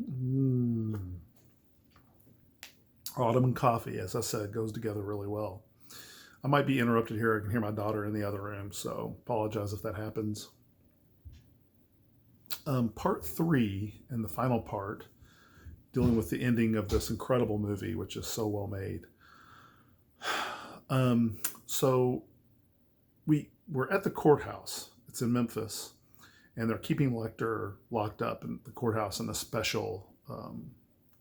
Mm. Autumn and coffee, as I said, goes together really well. I might be interrupted here. I can hear my daughter in the other room, so apologize if that happens. Part three, and the final part, dealing with the ending of this incredible movie, which is so well made. So we're at the courthouse. It's in Memphis, and they're keeping Lecter locked up in the courthouse in a special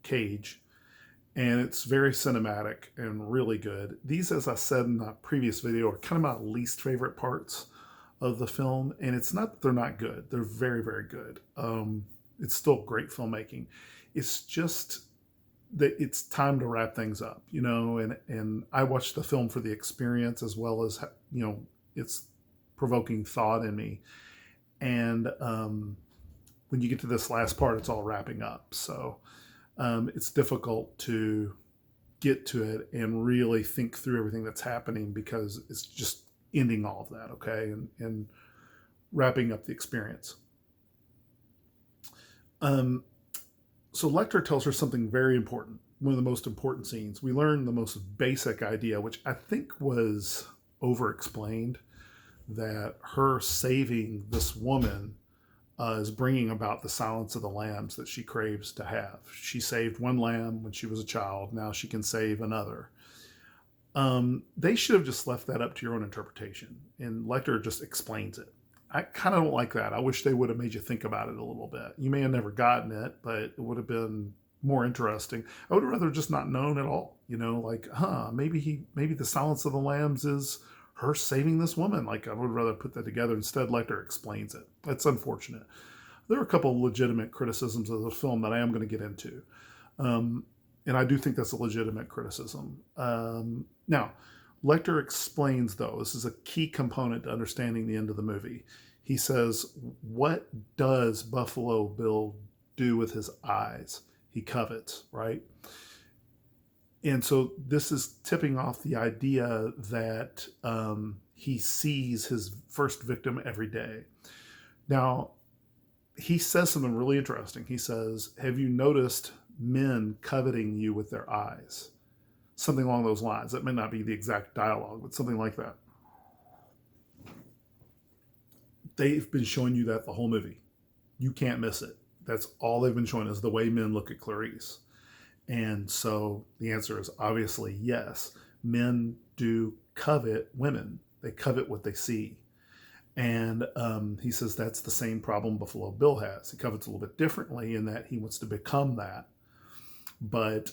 cage. And it's very cinematic and really good. These, as I said in a previous video, are kind of my least favorite parts of the film. And it's not that they're not good; they're very, very good. It's still great filmmaking. It's just that it's time to wrap things up, And I watched the film for the experience as well as it's provoking thought in me. And when you get to this last part, it's all wrapping up. So it's difficult to get to it and really think through everything that's happening because it's just ending all of that, okay, and wrapping up the experience. Um, so Lecter tells her something very important. One of the most important scenes. We learn the most basic idea, which I think was over-explained, that her saving this woman is bringing about the silence of the lambs that she craves to have. She saved one lamb when she was a child. Now she can save another. They should have just left that up to your own interpretation, and Lecter just explains it. I kind of don't like that. I wish they would have made you think about it a little bit. You may have never gotten it, but it would have been more interesting. I would have rather just not known at all. Like, maybe the Silence of the Lambs is her saving this woman. Like, I would rather put that together. Instead, Lecter explains it. That's unfortunate. There are a couple of legitimate criticisms of the film that I am going to get into. And I do think that's a legitimate criticism. Now, Lecter explains, though, this is a key component to understanding the end of the movie. He says, what does Buffalo Bill do with his eyes? He covets, right? And so this is tipping off the idea that he sees his first victim every day. Now, he says something really interesting. He says, have you noticed men coveting you with their eyes? Something along those lines. That may not be the exact dialogue, but something like that. They've been showing you that the whole movie. You can't miss it. That's all they've been showing is the way men look at Clarice. And so the answer is obviously yes. Men do covet women. They covet what they see. And he says that's the same problem Buffalo Bill has. He covets a little bit differently in that he wants to become that, but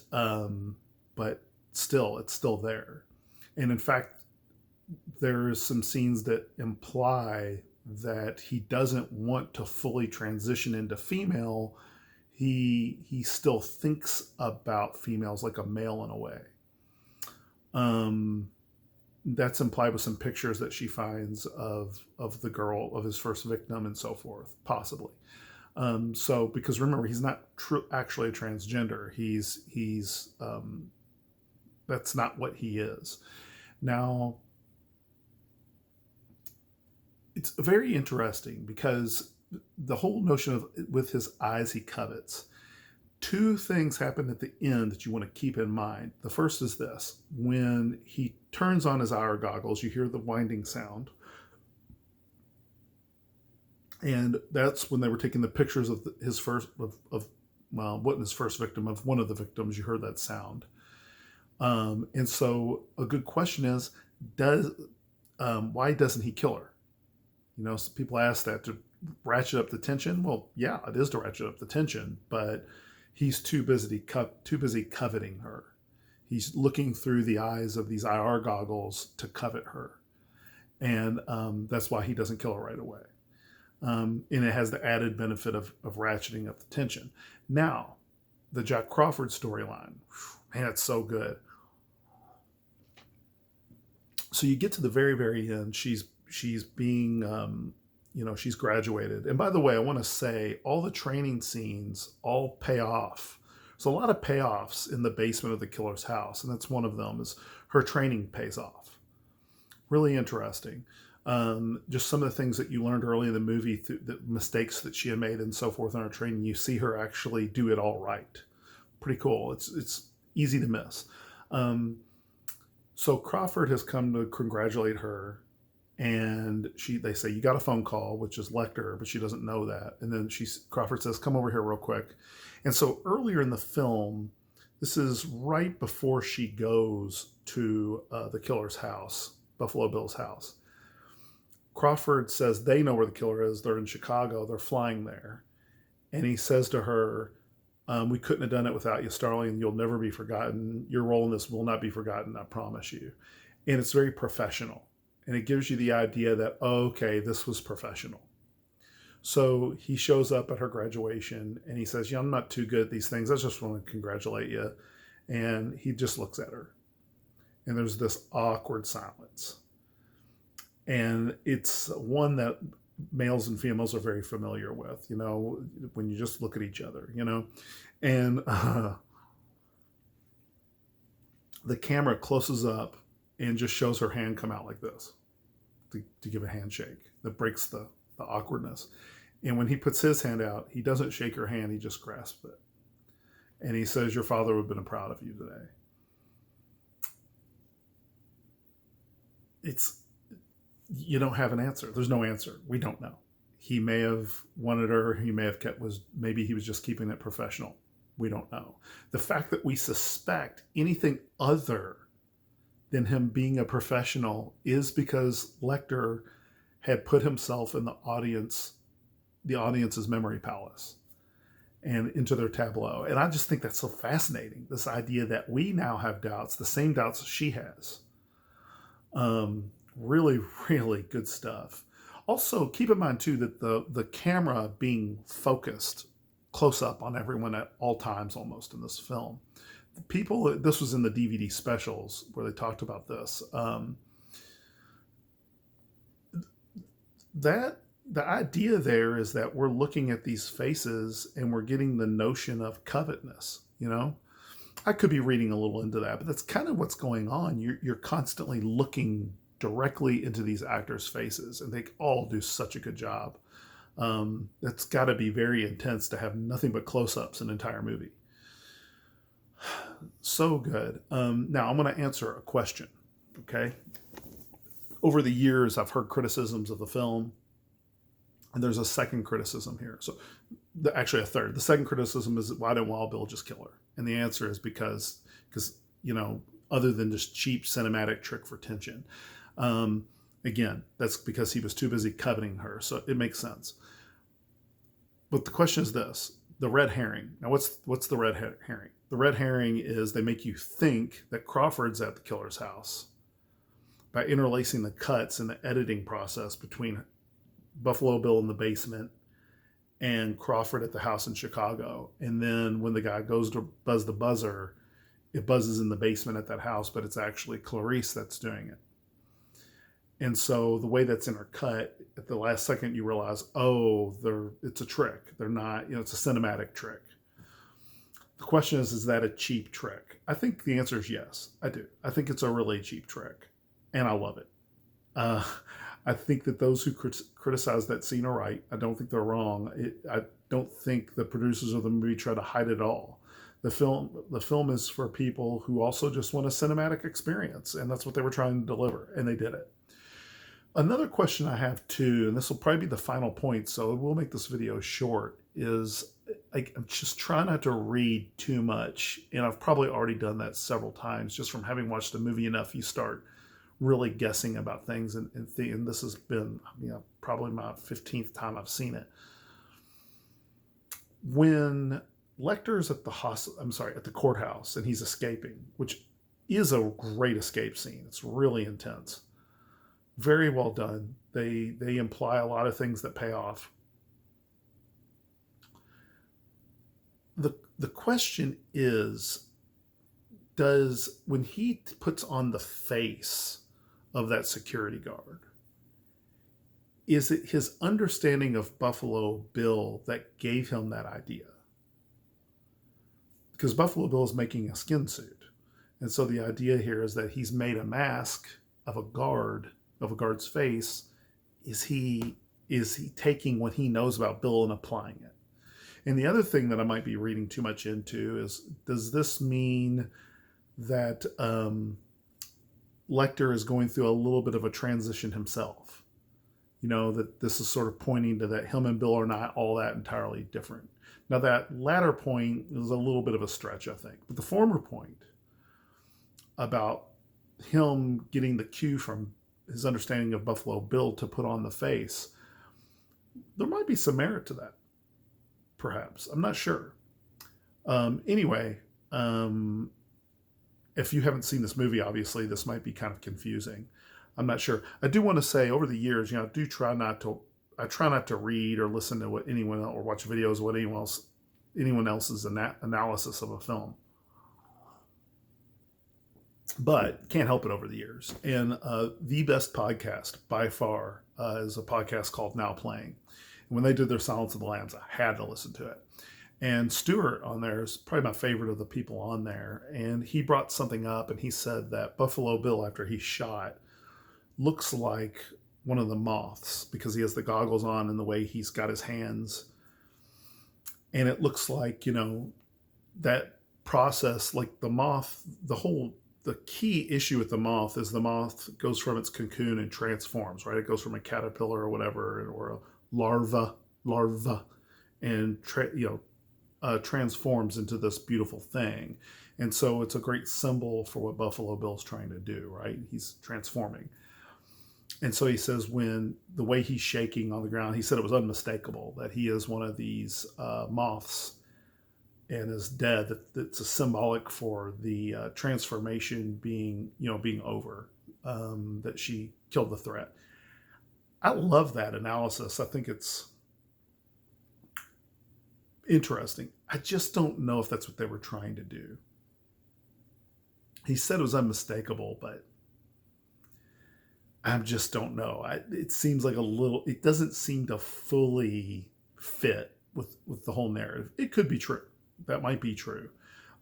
still, it's still there. And in fact, there's some scenes that imply that he doesn't want to fully transition into female. He still thinks about females like a male in a way. That's implied with some pictures that she finds of the girl, of his first victim, and so forth, possibly. So because remember, he's not actually a transgender. He's that's not what he is. Now, it's very interesting because the whole notion of with his eyes he covets. Two things happen at the end that you want to keep in mind. The first is this: when he turns on his IR goggles, you hear the winding sound. And that's when they were taking the pictures of his first, well, wasn't his first victim, of one of the victims, you heard that sound. And so a good question is, why doesn't he kill her? People ask that to ratchet up the tension. Well, yeah, it is to ratchet up the tension, but he's too busy coveting her. He's looking through the eyes of these IR goggles to covet her, and that's why he doesn't kill her right away. And it has the added benefit of ratcheting up the tension. Now, the Jack Crawford storyline, man, it's so good. So you get to the very, very end. She's being she's graduated. And by the way, I want to say all the training scenes all pay off. So a lot of payoffs in the basement of the killer's house, and that's one of them is her training pays off. Really interesting. Just some of the things that you learned early in the movie, the mistakes that she had made and so forth in her training, you see her actually do it all right. Pretty cool. It's easy to miss. Um, so Crawford has come to congratulate her, and they say you got a phone call, which is Lecter, but she doesn't know that. And then Crawford says, "Come over here real quick." And so earlier in the film, this is right before she goes to the killer's house, Buffalo Bill's house. Crawford says they know where the killer is. They're in Chicago. They're flying there. And he says to her, "We couldn't have done it without you, Starling. You'll never be forgotten. Your role in this will not be forgotten, I promise you." And it's very professional. And it gives you the idea that, oh, okay, this was professional. So he shows up at her graduation and he says, "Yeah, I'm not too good at these things. I just want to congratulate you." And he just looks at her. And there's this awkward silence. And it's one that males and females are very familiar with, when you just look at each other, And the camera closes up and just shows her hand come out like this to give a handshake that breaks the awkwardness. And when he puts his hand out, he doesn't shake her hand, he just grasps it. And he says, "Your father would have been proud of you today." You don't have an answer. There's no answer. We don't know. He may have wanted her. He may have maybe he was just keeping it professional. We don't know. The fact that we suspect anything other than him being a professional is because Lecter had put himself in the audience's memory palace and into their tableau. And I just think that's so fascinating. This idea that we now have doubts, the same doubts she has. Really, really good stuff. Also, keep in mind too that the camera being focused close up on everyone at all times almost in this film. This was in the DVD specials where they talked about this. The idea there is that we're looking at these faces and we're getting the notion of covetousness, I could be reading a little into that, but that's kind of what's going on. You're constantly looking directly into these actors' faces, and they all do such a good job. It's got to be very intense to have nothing but close-ups an entire movie. So good. Now I'm going to answer a question, okay? Over the years, I've heard criticisms of the film, and there's a second criticism here. So, actually a third. The second criticism is, why didn't Wild Bill just kill her? And the answer is because other than just cheap cinematic trick for tension. Again, that's because he was too busy coveting her, so it makes sense. But the question is this: the red herring. Now, what's the red herring? The red herring is they make you think that Crawford's at the killer's house by interlacing the cuts in the editing process between Buffalo Bill in the basement and Crawford at the house in Chicago. And then when the guy goes to buzz the buzzer, it buzzes in the basement at that house, but it's actually Clarice that's doing it. And so the way that's intercut, at the last second you realize, it's a trick. They're not, it's a cinematic trick. The question is that a cheap trick? I think the answer is yes, I do. I think it's a really cheap trick, and I love it. I think that those who criticize that scene are right. I don't think they're wrong. I don't think the producers of the movie try to hide it all. The film is for people who also just want a cinematic experience, and that's what they were trying to deliver, and they did it. Another question I have too, and this will probably be the final point, so we'll make this video short, is I'm just trying not to read too much, and I've probably already done that several times. Just from having watched the movie enough, you start really guessing about things, and this has been probably my 15th time I've seen it. When Lecter's at the courthouse, and he's escaping, which is a great escape scene. It's really intense. Very well done. They imply a lot of things that pay off. The question is, when he puts on the face of that security guard, is it his understanding of Buffalo Bill that gave him that idea? Because Buffalo Bill is making a skin suit. And so the idea here is that he's made a mask of a guard's face, is he taking what he knows about Bill and applying it? And the other thing that I might be reading too much into is, does this mean that Lecter is going through a little bit of a transition himself? You know, that this is sort of pointing to that him and Bill are not all that entirely different. Now, that latter point is a little bit of a stretch, I think. But the former point about him getting the cue from his understanding of Buffalo Bill to put on the face, there might be some merit to that, perhaps. I'm not sure. Anyway, if you haven't seen this movie, obviously, this might be kind of confusing. I'm not sure. I do want to say, over the years, you know, I try not to read or listen to what anyone or watch videos of what anyone else's analysis of a film, but can't help it over the years. And the best podcast by far is a podcast called Now Playing. And when they did their Silence of the Lambs, I had to listen to it. And Stewart on there is probably my favorite of the people on there. And he brought something up, and he said that Buffalo Bill, after he's shot, looks like one of the moths because he has the goggles on and the way he's got his hands. And it looks like, you know, that process, like the moth, the key issue with the moth is the moth goes from its cocoon and transforms, right? It goes from a caterpillar or whatever, or a larva, and transforms into this beautiful thing. And so it's a great symbol for what Buffalo Bill's trying to do, right? He's transforming. And so he says, when the way he's shaking on the ground, he said it was unmistakable that he is one of these moths and is dead. That's a symbolic for the transformation being over, that she killed the threat. I love that analysis. I think it's interesting. I just don't know if that's what they were trying to do. He said it was unmistakable, but I just don't know. It seems like it doesn't seem to fully fit with the whole narrative. It could be true. That might be true.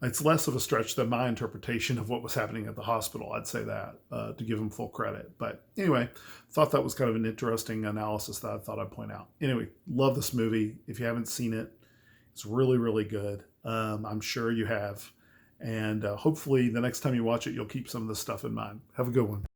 It's less of a stretch than my interpretation of what was happening at the hospital. I'd say that, to give him full credit. But anyway, thought that was kind of an interesting analysis that I thought I'd point out. Anyway, love this movie. If you haven't seen it, it's really, really good. I'm sure you have. And hopefully the next time you watch it, you'll keep some of this stuff in mind. Have a good one.